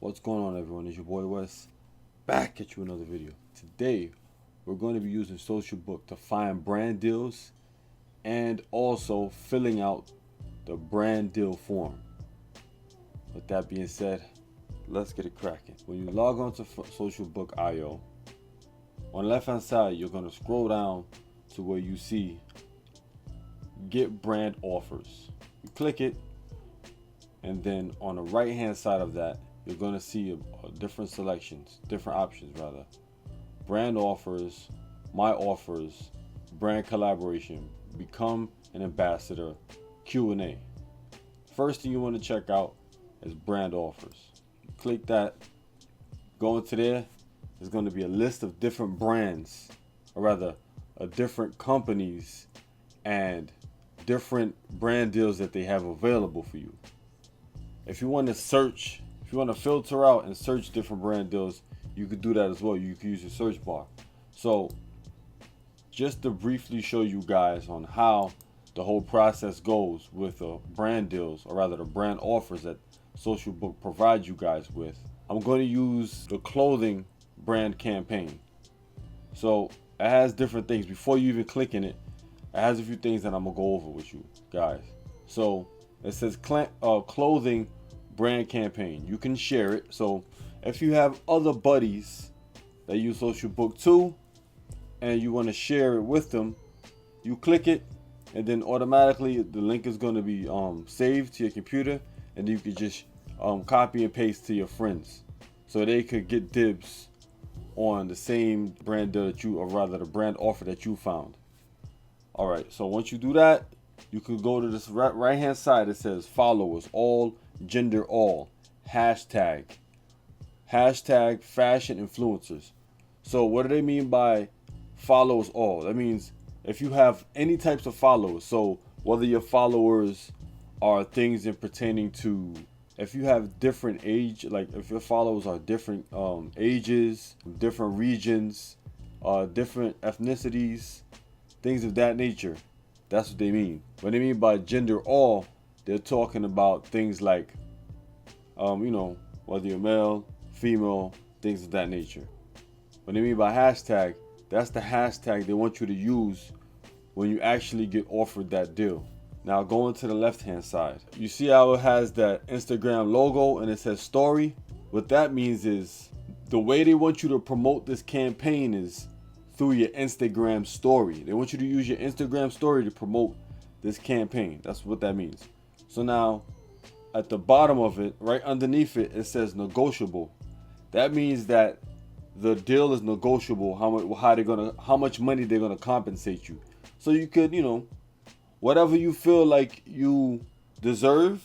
What's going on, everyone? It's your boy Wes, back at you another video. Today we're going to be using SocialBook to find brand deals and also filling out the brand deal form. With that being said, let's get it cracking. When you log on to SocialBook.io, on the left hand side you're going to scroll down to where you see Get Brand Offers. You click it, and then on the right hand side of that you're going to see different options rather. Brand offers, my offers, brand collaboration, become an ambassador, Q&A. First thing you want to check out is brand offers. Click that, go into there. There's going to be a list of different brands, or rather different companies and different brand deals that they have available for you. If you want to search, if you want to filter out and search different brand deals, you could do that as well. You can use your search bar. So just to briefly show you guys on how the whole process goes with brand deals, or rather the brand offers that SocialBook provides you guys with, I'm going to use the clothing brand campaign. So it has different things. Before you even click in it, it has a few things that I'm going to go over with you guys. So it says clothing brand campaign. You can share it. So if you have other buddies that use SocialBook too, and you want to share it with them, you click it, and then automatically the link is going to be saved to your computer, and you can just copy and paste to your friends, so they could get dibs on the same brand deal that you, or rather the brand offer that you found. All right. So once you do that, you could go to this right hand side. It says followers, all, gender, all, hashtag fashion influencers. So what do they mean by follows all? That means if you have any types of followers, so whether your followers are things in pertaining to, if you have different age, like if your followers are different ages, different regions, different ethnicities, things of that nature, that's what they mean. What they mean by gender all, they're talking about things like, whether you're male, female, things of that nature. What they mean by hashtag, that's the hashtag they want you to use when you actually get offered that deal. Now going to the left hand side, you see how it has that Instagram logo and it says story. What that means is the way they want you to promote this campaign is through your Instagram story. They want you to use your Instagram story to promote this campaign. That's what that means. So now at the bottom of it, right underneath it, it says negotiable. That means that the deal is negotiable. How much money they're gonna compensate you. So you could, whatever you feel like you deserve,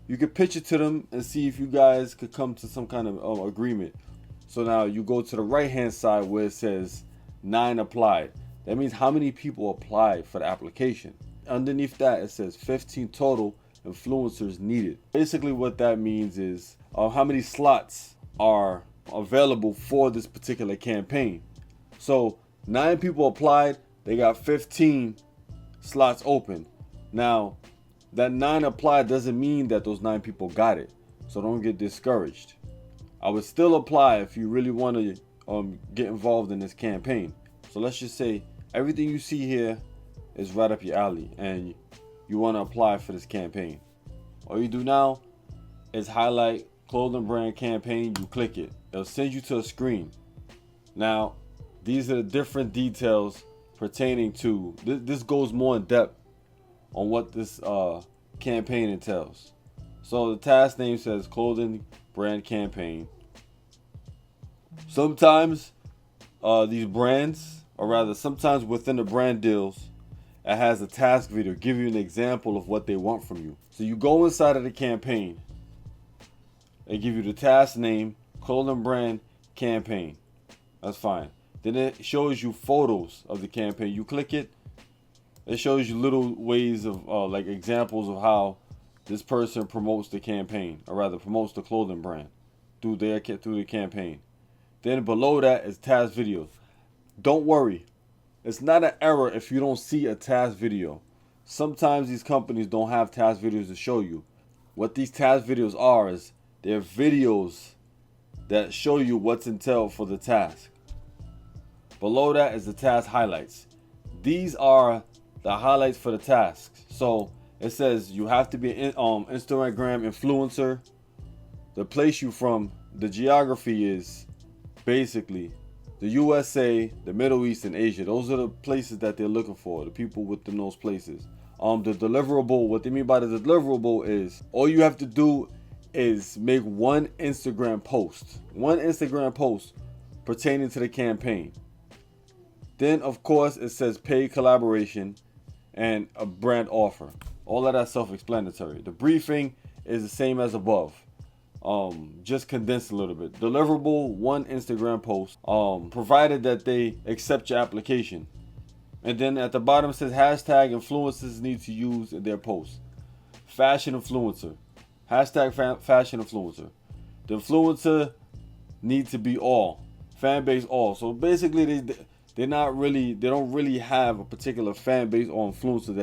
you could pitch it to them and see if you guys could come to some kind of agreement. So now you go to the right hand side where it says 9 applied. That means how many people applied for the application. Underneath that it says 15 total influencers needed. Basically what that means is how many slots are available for this particular campaign. So 9 people applied, they got 15 slots open. Now that 9 applied doesn't mean that those 9 people got it, so don't get discouraged. I would still apply if you really want to get involved in this campaign. So let's just say everything you see here is right up your alley and you want to apply for this campaign. All you do now is highlight clothing brand campaign. You click it, it'll send you to a screen. Now these are the different details pertaining to this goes more in depth on what this campaign entails. So the task name says clothing brand campaign. Sometimes these brands, or rather sometimes within the brand deals, it has a task video, give you an example of what they want from you. So you go inside of the campaign, they give you the task name, clothing brand campaign. That's fine. Then it shows you photos of the campaign. You click it, it shows you little ways of like examples of how this person promotes the campaign, or rather promotes the clothing brand through the campaign. Then below that is task videos. Don't worry, it's not an error if you don't see a task video. Sometimes these companies don't have task videos to show you. What these task videos are is they're videos that show you what's entailed for the task. Below that is the task highlights. These are the highlights for the tasks. So it says you have to be an Instagram influencer. The place you from, the geography is basically the USA, the Middle East, and Asia. Those are the places that they're looking for, the people within those places. The deliverable, what they mean by the deliverable is all you have to do is make one Instagram post pertaining to the campaign. Then of course it says paid collaboration and a brand offer. All of that self-explanatory. The briefing is the same as above, just condensed a little bit. Deliverable, one Instagram post, provided that they accept your application. And then at the bottom it says hashtag influencers need to use in their posts. Fashion influencer, hashtag fashion influencer. The influencer needs to be all, fan base all. So basically they don't really have a particular fan base or influencer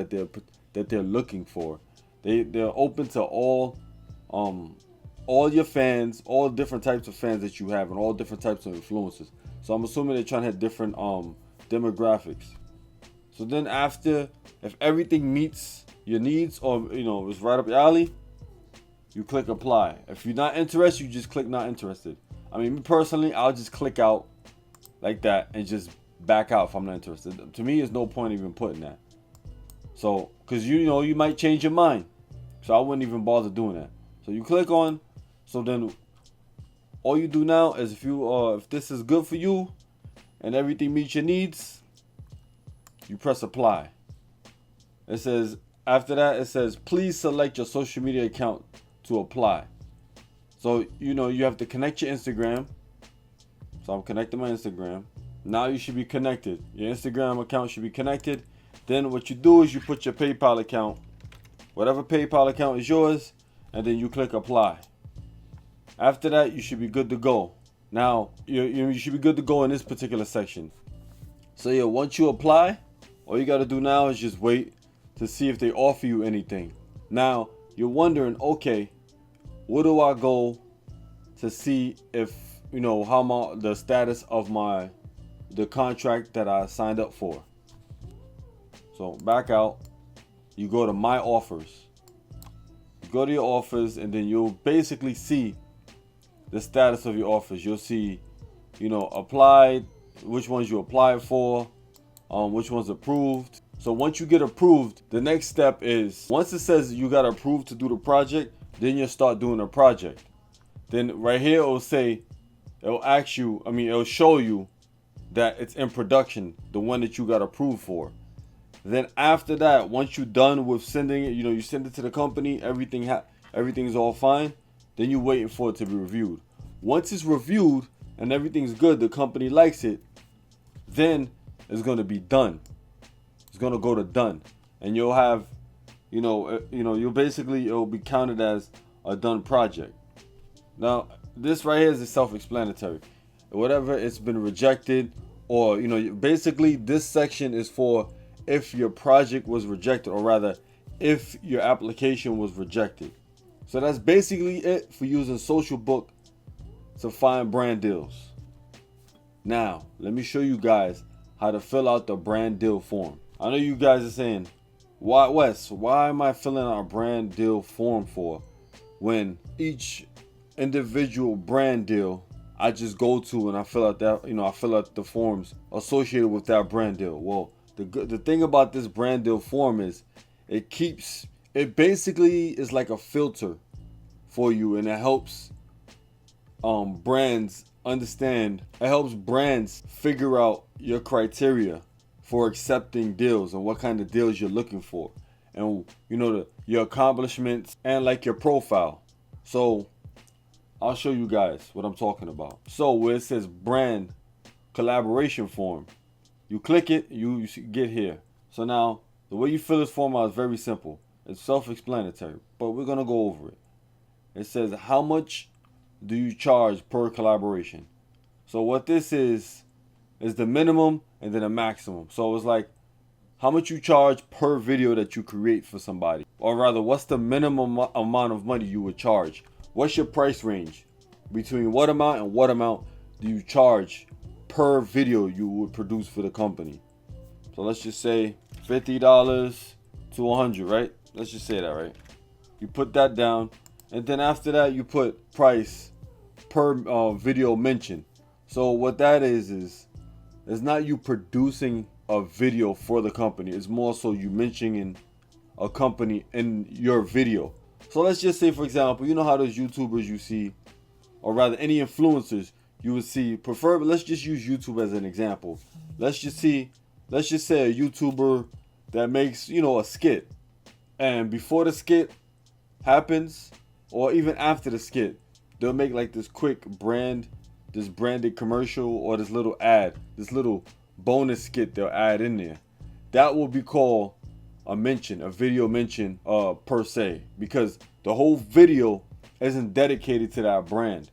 that they're looking for. They're open to all your fans, all different types of fans that you have, and all different types of influencers. So I'm assuming they're trying to have different demographics. So then after, if everything meets your needs or it's right up your alley, you click apply. If you're not interested, you just click not interested. I mean, me personally, I'll just click out like that and just back out if I'm not interested. To me, there's no point even putting that. So, because you might change your mind. So I wouldn't even bother doing that. So you click on. So then all you do now is if this is good for you and everything meets your needs, you press apply. It says, after that, it says, please select your social media account to apply. So, you have to connect your Instagram. So I'm connecting my Instagram. Now you should be connected. Your Instagram account should be connected. Then what you do is you put your PayPal account, whatever PayPal account is yours, and then you click apply. After that, you should be good to go. Now, you should be good to go in this particular section. So yeah, once you apply, all you got to do now is just wait to see if they offer you anything. Now, you're wondering, okay, where do I go to see if, how the status of the contract that I signed up for? So back out, you go to my offers. You go to your offers, and then you'll basically see the status of your offers. You'll see, applied, which ones you applied for, which one's approved. So once you get approved, the next step is, once it says you got approved to do the project, then you'll start doing the project. Then right here it'll show you that it's in production, the one that you got approved for. Then after that, once you're done with sending it, you send it to the company, everything's all fine, then you're waiting for it to be reviewed. Once it's reviewed and everything's good, the company likes it, then it's going to be done. It's going to go to done. And you'll have, it'll be counted as a done project. Now, this right here is self-explanatory. Whatever it's been rejected, or, basically this section is for if your project was rejected, or rather, if your application was rejected. So that's basically it for using SocialBook to find brand deals. Now, let me show you guys how to fill out the brand deal form. I know you guys are saying, why, Wes, why am I filling out a brand deal form for, when each individual brand deal I just go to and I fill out the forms associated with that brand deal? Well, the thing about this brand deal form is it basically is like a filter for you, and it helps brands understand. It helps brands figure out your criteria for accepting deals and what kind of deals you're looking for, and your accomplishments and like your profile. So I'll show you guys what I'm talking about. So where it says brand collaboration form, you click it, you get here. So now the way you fill this form out is very simple. It's self-explanatory, but we're gonna go over it. It says, how much do you charge per collaboration? So what this is the minimum and then a maximum. So it's like how much you charge per video that you create for somebody, or rather, what's the minimum amount of money you would charge? What's your price range? between what amount and what amount do you charge per video you would produce for the company. So let's just say $50 to $100, right? Let's just say that, right? You put that down, and then after that you put price per video mention. So what that is it's not you producing a video for the company. It's more so you mentioning a company in your video. So let's just say, for example, you know how those YouTubers you see, or rather any influencers you would see, preferably, let's just use YouTube as an example. Let's just say a YouTuber that makes, a skit. And before the skit happens, or even after the skit, they'll make like this quick this branded commercial, or this little ad, this little bonus skit they'll add in there. That will be called a video mention per se, because the whole video isn't dedicated to that brand.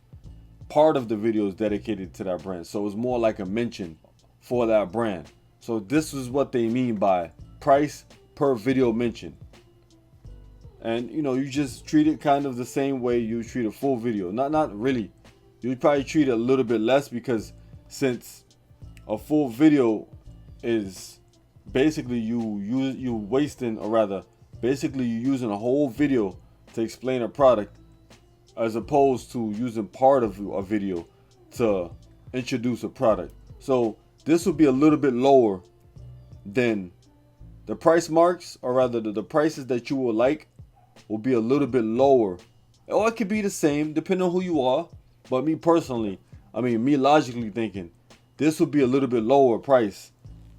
Part of the video is dedicated to that brand, so it's more like a mention for that brand. So this is what they mean by price per video mention. And you just treat it kind of the same way you treat a full video. Not really. You'd probably treat it a little bit less, because since a full video is basically you wasting, or rather basically you using a whole video to explain a product, as opposed to using part of a video to introduce a product. So this will be a little bit lower than the price marks, or rather the prices that you will like will be a little bit lower, or it could be the same depending on who you are. But me personally, me logically thinking, this will be a little bit lower price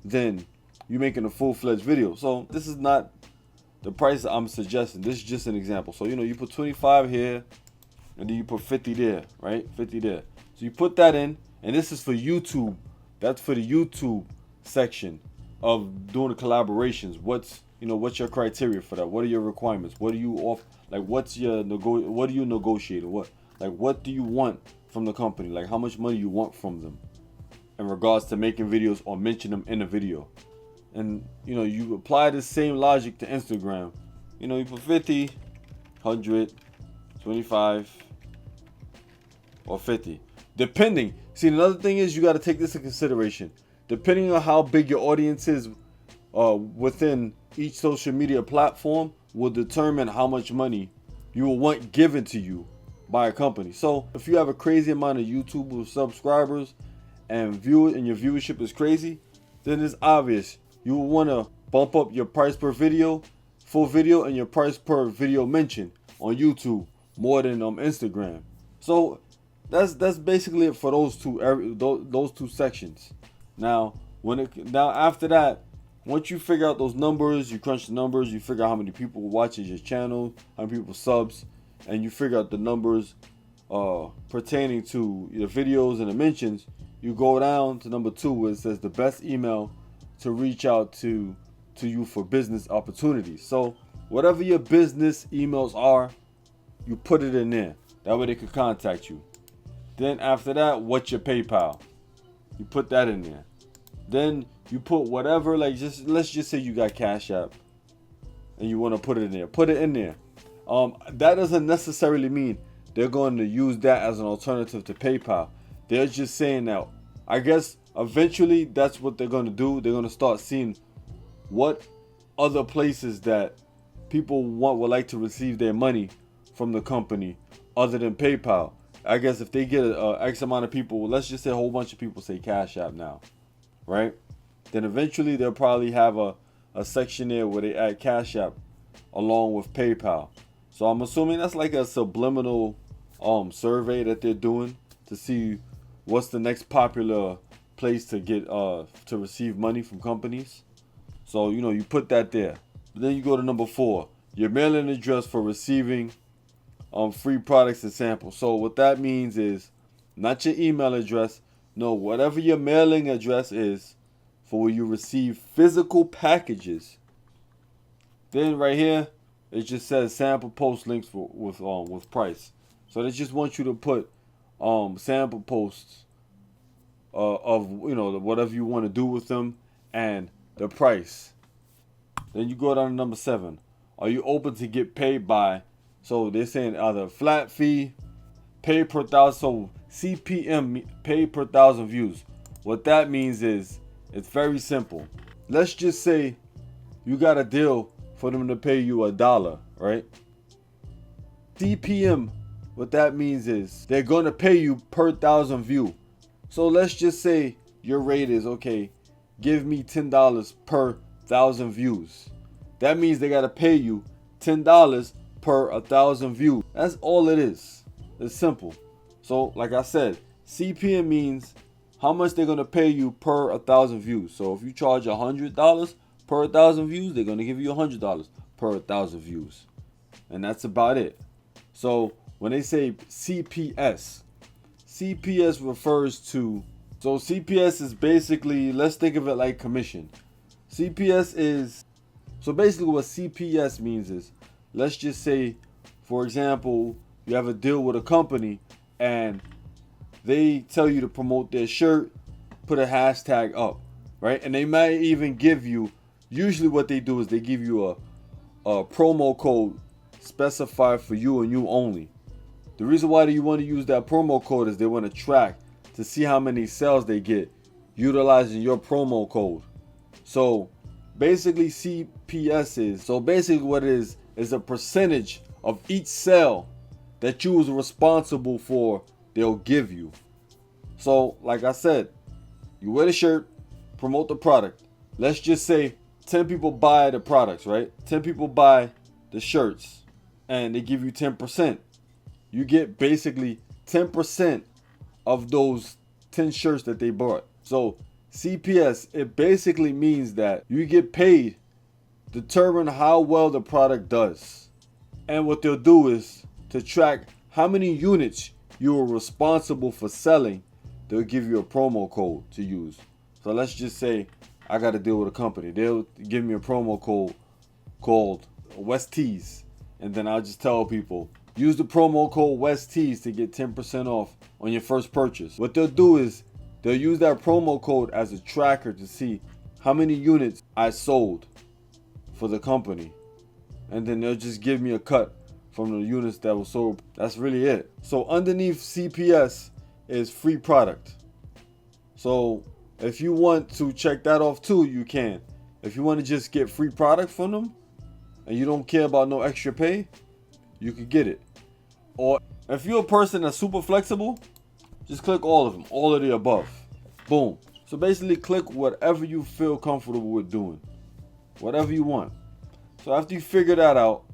than you making a full-fledged video. So this is not the price I'm suggesting. This is just an example. So you put 25 here, and then you put 50 there, right? 50 there. So you put that in, and this is for YouTube. That's for the YouTube section of doing the collaborations. What's your criteria for that? What are your requirements? What do you offer? Like, what are you negotiating? What do you want from the company? Like, how much money you want from them in regards to making videos or mention them in a video. And you apply the same logic to Instagram. You put 50, 100, 25, or 50, depending. See, another thing is, you got to take this into consideration. Depending on how big your audience is within each social media platform, will determine how much money you will want given to you by a company. So if you have a crazy amount of YouTube subscribers and your viewership is crazy, then it's obvious you will want to bump up your price per video, full video, and your price per video mention on YouTube more than on Instagram. So that's basically it for those two sections. Now after that, once you figure out those numbers, you crunch the numbers, you figure out how many people watches your channel, how many people subs, and you figure out the numbers pertaining to your videos and the mentions, you go down to number 2, where it says the best email to reach out to you for business opportunities. So whatever your business emails are, you put it in there. That way they can contact you. Then after that, what's your PayPal? You put that in there. Then you put whatever, let's just say you got Cash App and you want to put it in there. Put it in there. That doesn't necessarily mean they're going to use that as an alternative to PayPal. They're just saying that, I guess eventually that's what they're going to do. They're going to start seeing what other places that people would like to receive their money from the company other than PayPal. I guess if they get X amount of people, let's just say a whole bunch of people say Cash App now, right? Then eventually they'll probably have a section there where they add Cash App along with PayPal. So I'm assuming that's like a subliminal survey that they're doing to see what's the next popular place to get to receive money from companies. So you put that there. But then you go to number 4, your mailing address for receiving free products and samples. So what that means is not your email address. No, whatever your mailing address is for where you receive physical packages. Then right here, it just says sample post links with price. So they just want you to put sample posts of whatever you want to do with them and the price. Then you go down to number 7. Are you open to get paid by? So they're saying either flat fee, pay per thousand. So CPM, pay per thousand views. What that means is, it's very simple. Let's just say you got a deal for them to pay you $1, right? CPM, what that means is they're gonna pay you per 1,000 view. So let's just say your rate is, okay, give me $10 per 1,000 views. That means they gotta pay you $10 per 1,000 views. That's all it is. It's simple. So like I said, CPM means how much they're gonna pay you per 1,000 views. So if you charge $100 per 1,000 views, they're gonna give you $100 per 1,000 views, and that's about it. So when they say CPS, CPS refers to, so CPS is basically, let's think of it like commission. CPS is, so basically what CPS means is, let's just say, for example, you have a deal with a company and they tell you to promote their shirt, put a hashtag up, right? And they might even give you, usually what they do is they give you a promo code specified for you and you only. The reason why you want to use that promo code is they want to track to see how many sales they get utilizing your promo code. So basically CPS is, so basically what it is a percentage of each sale that you was responsible for, they'll give you. So like I said, you wear the shirt, promote the product. Let's just say 10 people buy the products, right? 10 people buy the shirts and they give you 10%. You get basically 10% of those 10 shirts that they bought. So CPS, it basically means that you get paid to determine how well the product does. And what they'll do is to track how many units you were responsible for selling, they'll give you a promo code to use. So let's just say I got to deal with a company. They'll give me a promo code called West Tees. And then I'll just tell people, use the promo code West Tees to get 10% off on your first purchase. What they'll do is they'll use that promo code as a tracker to see how many units I sold for the company. And then they'll just give me a cut from the units that were sold. That's really it. So underneath CPS is free product. So if you want to check that off too, you can. If you want to just get free product from them and you don't care about no extra pay, you could get it. Or if you're a person that's super flexible, just click all of them, all of the above. Boom. So basically click whatever you feel comfortable with doing, whatever you want. So after you figure that out,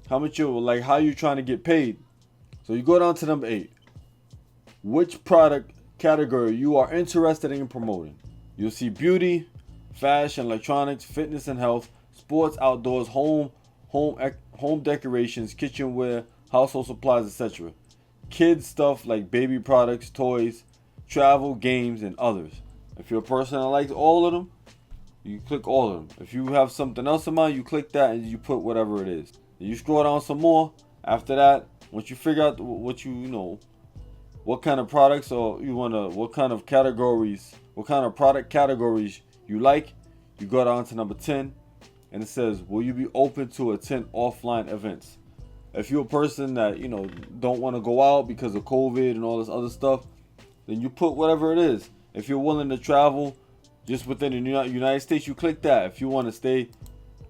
how much you like, how you trying to get paid. So you go down to number 8. Which product category you are interested in promoting. You'll see beauty, fashion, electronics, fitness and health, sports, outdoors, home decorations, kitchenware, household supplies, etc. Kids stuff like baby products, toys, travel, games, and others. If you're a person that likes all of them, you click all of them. If you have something else in mind, you click that and you put whatever it is. And you scroll down some more. After that, once you figure out what you know, what kind of products or you wanna, what kind of categories, what kind of product categories you like, you go down to number 10, and it says, will you be open to attend offline events? If you're a person that, you know, don't want to go out because of COVID and all this other stuff, then you put whatever it is. If you're willing to travel just within the United States, you click that. If you want to stay,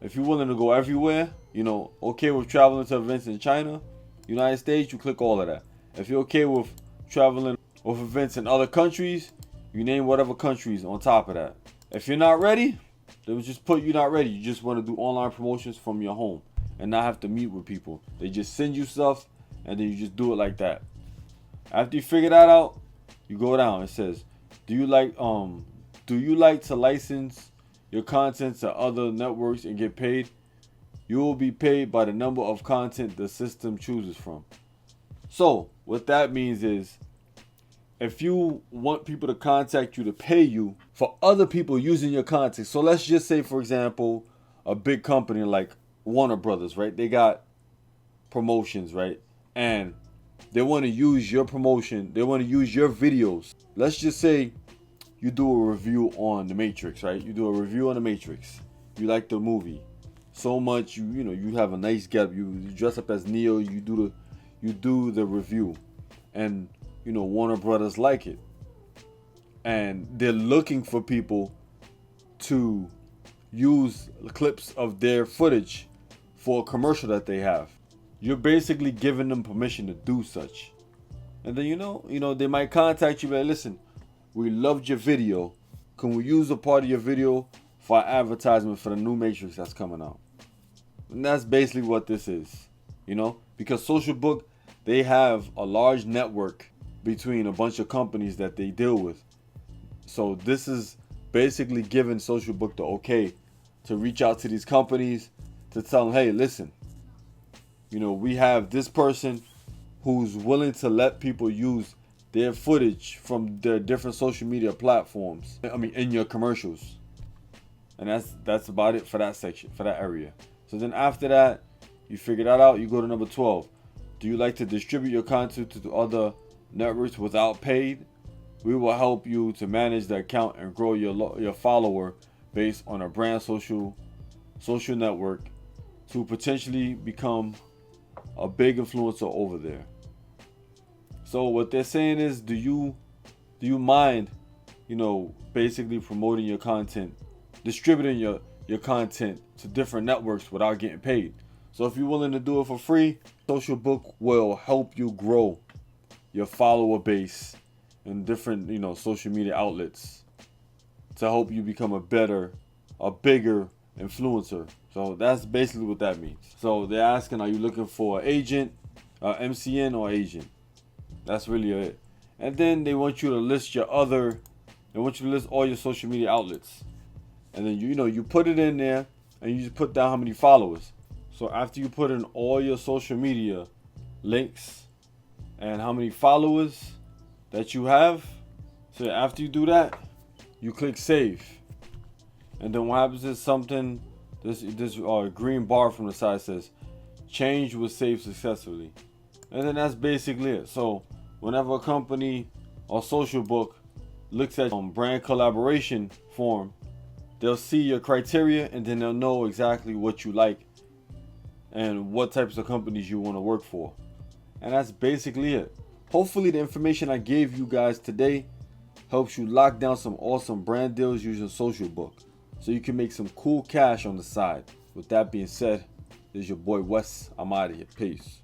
if you're willing to go everywhere, you know, okay with traveling to events in China, United States, you click all of that. If you're okay with traveling with events in other countries, you name whatever countries on top of that. If you're not ready, then just put you're not ready. You just want to do online promotions from your home and not have to meet with people. They just send you stuff and then you just do it like that. After you figure that out, you go down. It says, do you like to license your content to other networks and get paid? You will be paid by the number of content the system chooses from. So what that means is, if you want people to contact you to pay you for other people using your content. So let's just say, for example, a big company like Warner Brothers, right? They got promotions, right? And they want to use your promotion. They want to use your videos. Let's just say you do a review on The Matrix, right? You do a review on The Matrix. You like the movie so much, you know, you have a nice getup. You dress up as Neo. You you do the review, and Warner Brothers like it, and they're looking for people to use clips of their footage for a commercial that they have. You're basically giving them permission to do such. And then they might contact you and listen, we loved your video. Can we use a part of your video for our advertisement for the new Matrix that's coming out? And that's basically what this is. Because SocialBook, they have a large network between a bunch of companies that they deal with. So this is basically giving SocialBook the okay to reach out to these companies to tell them, hey, listen, we have this person who's willing to let people use their footage from their different social media platforms. In your commercials. And that's about it for that section, for that area. So then after that, you figure that out, you go to number 12. Do you like to distribute your content to other networks without paid? We will help you to manage the account and grow your follower base on a brand social network to potentially become a big influencer over there. So what they're saying is, do you mind, basically promoting your content, distributing your content to different networks without getting paid? So if you're willing to do it for free, SocialBook will help you grow your follower base in different, social media outlets to help you become a bigger influencer. So that's basically what that means. So they're asking, are you looking for an agent, MCN or agent? That's really it. And then they want you to list all your social media outlets. And then you put it in there and you just put down how many followers. So after you put in all your social media links and how many followers that you have, so after you do that, you click save. And then what happens is this green bar from the side says change was saved successfully. And then that's basically it. So whenever a company or SocialBook looks at brand collaboration form, they'll see your criteria and then they'll know exactly what you like and what types of companies you want to work for. And that's basically it. Hopefully the information I gave you guys today helps you lock down some awesome brand deals using SocialBook, so you can make some cool cash on the side. With that being said, this is your boy Wes. I'm out of here. Peace.